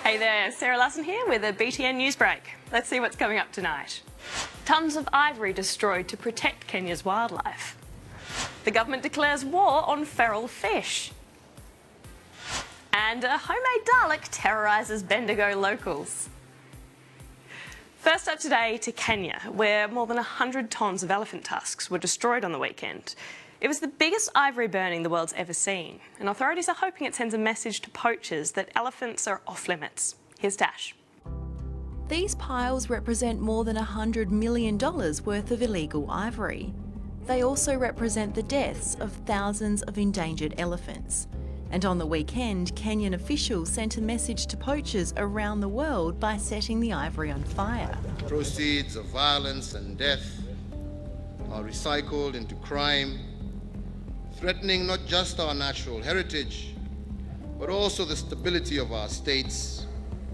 Hey there, Sarah Larson here with a BTN Newsbreak. Let's see what's coming up tonight. Tons of ivory destroyed to protect Kenya's wildlife. The government declares war on feral fish. And a homemade Dalek terrorises Bendigo locals. First up today to Kenya, where more than 100 tonnes of elephant tusks were destroyed on the weekend. It was the biggest ivory burning the world's ever seen, and authorities are hoping it sends a message to poachers that elephants are off limits. Here's Dash. These piles represent more than $100 million worth of illegal ivory. They also represent the deaths of thousands of endangered elephants. And on the weekend, Kenyan officials sent a message to poachers around the world by setting the ivory on fire. Proceeds of violence and death are recycled into crime, threatening not just our natural heritage, but also the stability of our states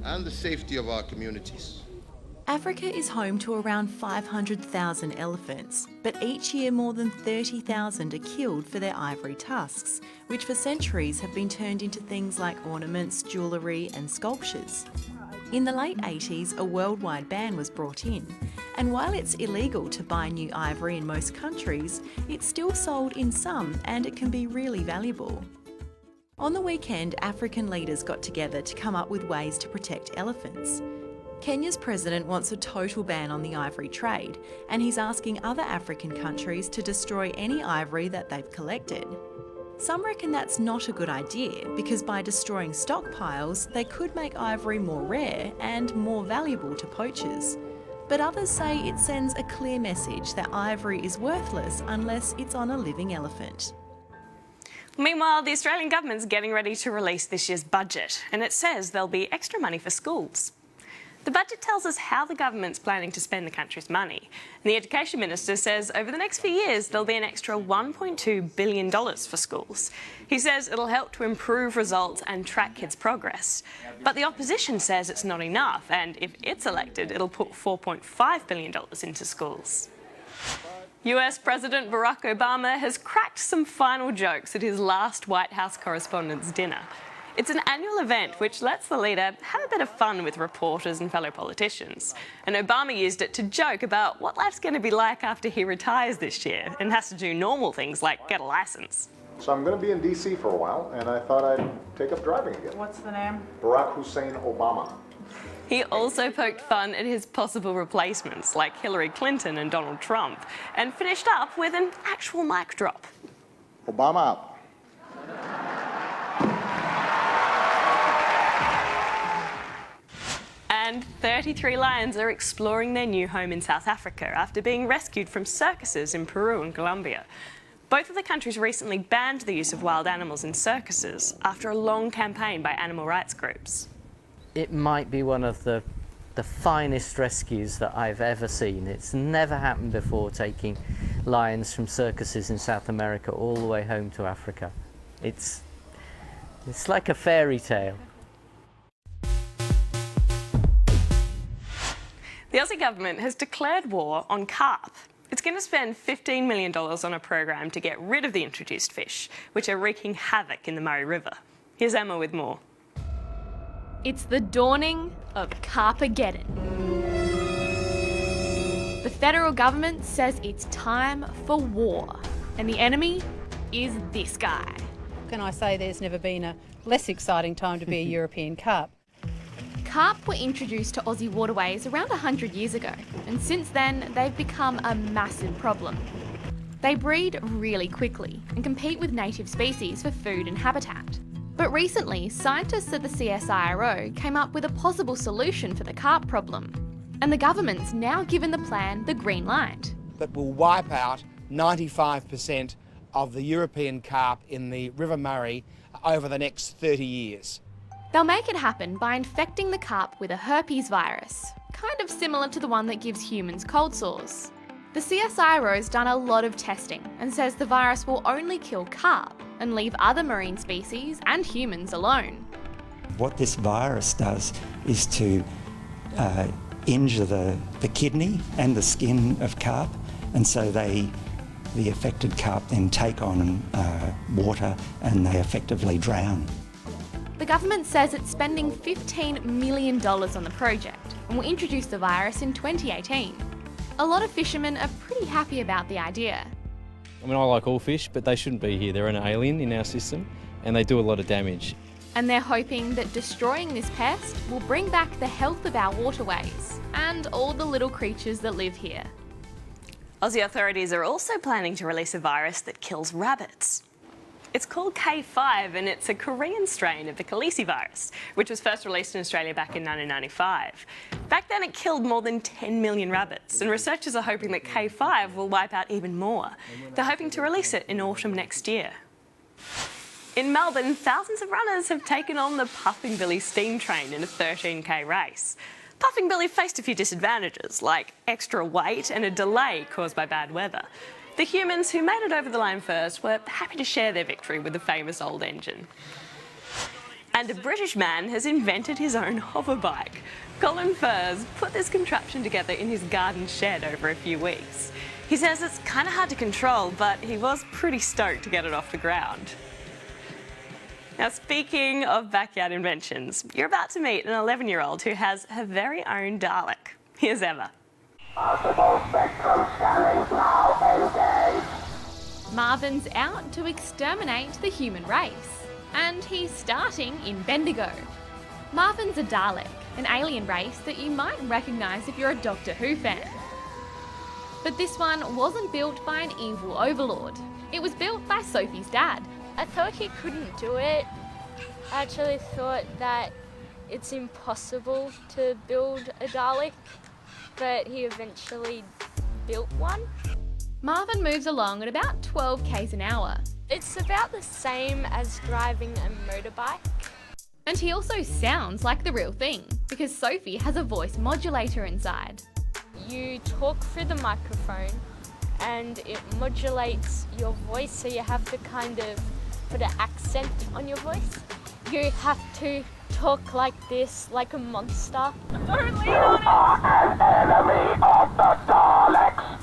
and the safety of our communities. Africa is home to around 500,000 elephants, but each year more than 30,000 are killed for their ivory tusks, which for centuries have been turned into things like ornaments, jewellery and sculptures. In the late 80s, a worldwide ban was brought in, and while it's illegal to buy new ivory in most countries, it's still sold in some and it can be really valuable. On the weekend, African leaders got together to come up with ways to protect elephants. Kenya's president wants a total ban on the ivory trade, and he's asking other African countries to destroy any ivory that they've collected. Some reckon that's not a good idea because by destroying stockpiles, they could make ivory more rare and more valuable to poachers. But others say it sends a clear message that ivory is worthless unless it's on a living elephant. Meanwhile, the Australian government's getting ready to release this year's budget, and it says there'll be extra money for schools. The budget tells us how the government's planning to spend the country's money. And the Education Minister says over the next few years there'll be an extra $1.2 billion for schools. He says it'll help to improve results and track kids' progress. But the opposition says it's not enough, and if it's elected, it'll put $4.5 billion into schools. US President Barack Obama has cracked some final jokes at his last White House Correspondents' Dinner. It's an annual event which lets the leader have a bit of fun with reporters and fellow politicians. And Obama used it to joke about what life's going to be like after he retires this year and has to do normal things like get a licence. So I'm going to be in DC for a while, and I thought I'd take up driving again. What's the name? Barack Hussein Obama. He also poked fun at his possible replacements like Hillary Clinton and Donald Trump, and finished up with an actual mic drop. Obama out. And 33 lions are exploring their new home in South Africa after being rescued from circuses in Peru and Colombia. Both of the countries recently banned the use of wild animals in circuses after a long campaign by animal rights groups. It might be one of the finest rescues that I've ever seen. It's never happened before, taking lions from circuses in South America all the way home to Africa. It's like a fairy tale. The Aussie government has declared war on carp. It's going to spend $15 million on a program to get rid of the introduced fish, which are wreaking havoc in the Murray River. Here's Emma with more. It's the dawning of Carpageddon. The federal government says it's time for war, and the enemy is this guy. Can I say there's never been a less exciting time to be a European carp? Carp were introduced to Aussie waterways around 100 years ago, and since then they've become a massive problem. They breed really quickly and compete with native species for food and habitat. But recently, scientists at the CSIRO came up with a possible solution for the carp problem, and the government's now given the plan the green light. That will wipe out 95% of the European carp in the River Murray over the next 30 years. They'll make it happen by infecting the carp with a herpes virus, kind of similar to the one that gives humans cold sores. The CSIRO's done a lot of testing and says the virus will only kill carp and leave other marine species and humans alone. What this virus does is to injure the kidney and the skin of carp, and so the affected carp then take on water and they effectively drown. The government says it's spending $15 million on the project and will introduce the virus in 2018. A lot of fishermen are pretty happy about the idea. I mean, I like all fish, but they shouldn't be here. They're an alien in our system and they do a lot of damage. And they're hoping that destroying this pest will bring back the health of our waterways and all the little creatures that live here. Aussie authorities are also planning to release a virus that kills rabbits. It's called K5 and it's a Korean strain of the Khaleesi virus, which was first released in Australia back in 1995. Back then it killed more than 10 million rabbits, and researchers are hoping that K5 will wipe out even more. They're hoping to release it in autumn next year. In Melbourne, thousands of runners have taken on the Puffing Billy steam train in a 13k race. Puffing Billy faced a few disadvantages, like extra weight and a delay caused by bad weather. The humans who made it over the line first were happy to share their victory with the famous old engine. And a British man has invented his own hover bike. Colin Furs put this contraption together in his garden shed over a few weeks. He says it's kind of hard to control, but he was pretty stoked to get it off the ground. Now, speaking of backyard inventions, you're about to meet an 11-year-old who has her very own Dalek. Here's Emma. Marvin's out to exterminate the human race, and he's starting in Bendigo. Marvin's a Dalek, an alien race that you might recognise if you're a Doctor Who fan. But this one wasn't built by an evil overlord. It was built by Sophie's dad. I thought he couldn't do it. I actually thought that it's impossible to build a Dalek, but he eventually built one. Marvin moves along at about 12 k's an hour. It's about the same as driving a motorbike. And he also sounds like the real thing, because Sophie has a voice modulator inside. You talk through the microphone and it modulates your voice, so you have to kind of put an accent on your voice. You have to talk like this, like a monster. Don't lean on it! An enemy of the Daleks!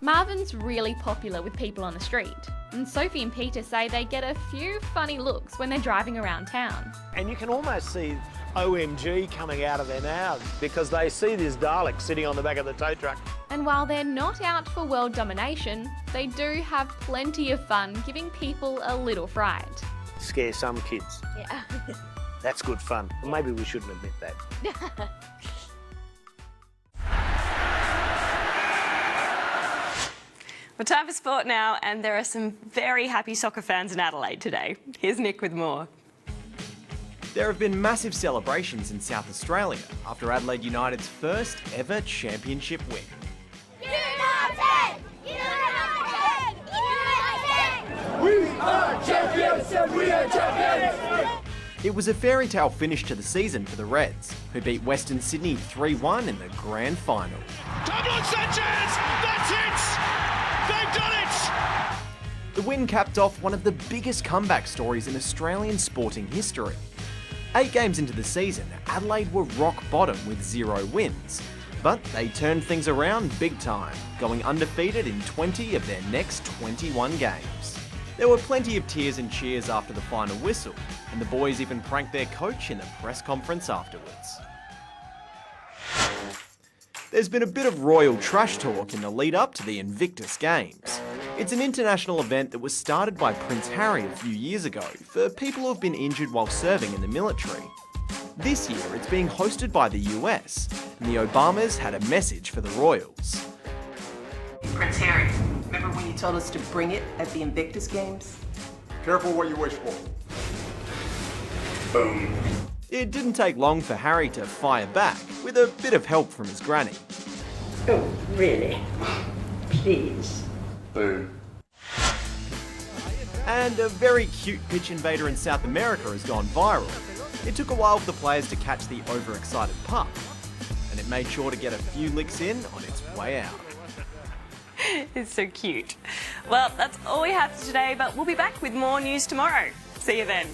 Marvin's really popular with people on the street, and Sophie and Peter say they get a few funny looks when they're driving around town. And you can almost see OMG coming out of their mouths because they see this Dalek sitting on the back of the tow truck. And while they're not out for world domination, they do have plenty of fun giving people a little fright. Scare some kids. Yeah. That's good fun. Maybe we shouldn't admit that. Well, time for sport now, and there are some very happy soccer fans in Adelaide today. Here's Nick with more. There have been massive celebrations in South Australia after Adelaide United's first ever championship win. United! United! United! We are champions and we are champions! It was a fairy tale finish to the season for the Reds, who beat Western Sydney 3-1 in the grand final. Pablo Sanchez! That's it! They've done it! The win capped off one of the biggest comeback stories in Australian sporting history. 8 games into the season, Adelaide were rock bottom with 0 wins. But they turned things around big time, going undefeated in 20 of their next 21 games. There were plenty of tears and cheers after the final whistle, and the boys even pranked their coach in the press conference afterwards. There's been a bit of royal trash talk in the lead up to the Invictus Games. It's an international event that was started by Prince Harry a few years ago for people who have been injured while serving in the military. This year it's being hosted by the US, and the Obamas had a message for the royals. Prince Harry, remember when you told us to bring it at the Invictus Games? Careful what you wish for. Boom. It didn't take long for Harry to fire back, with a bit of help from his granny. Oh, really? Please. Boom. And a very cute pitch invader in South America has gone viral. It took a while for the players to catch the overexcited pup, and it made sure to get a few licks in on its way out. It's so cute. Well, that's all we have for today, but we'll be back with more news tomorrow. See you then.